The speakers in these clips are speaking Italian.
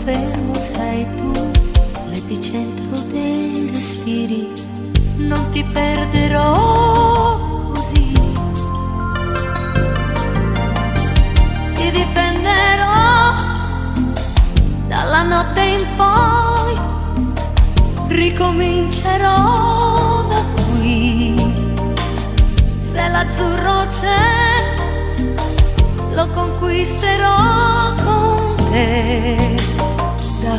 fermo sei tu, l'epicentro dei respiri, non ti perderò così. Ti difenderò dalla notte in poi, ricomincerò da qui. Se l'azzurro c'è, lo conquisterò con te. Da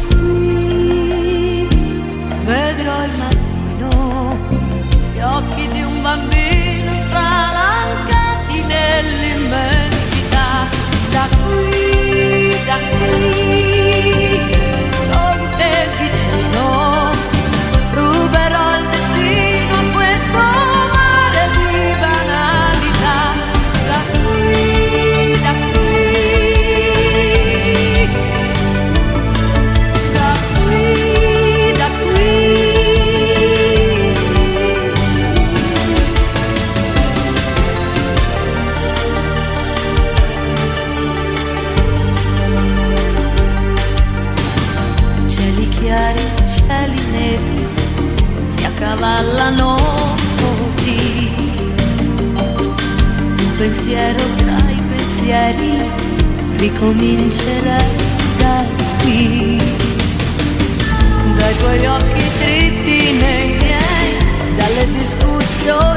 qui, vedrò il mattino, gli occhi di un bambino spalancati nell'immensità. Da qui, con te vicino, ruberò il destino a questo mare di banalità. Da qui, da qui, da qui, da qui. Cieli chiari, cieli neri si accavallano così. Un pensiero tra i pensieri ricomincerà da qui. Dai tuoi occhi dritti nei miei, dalle discussioni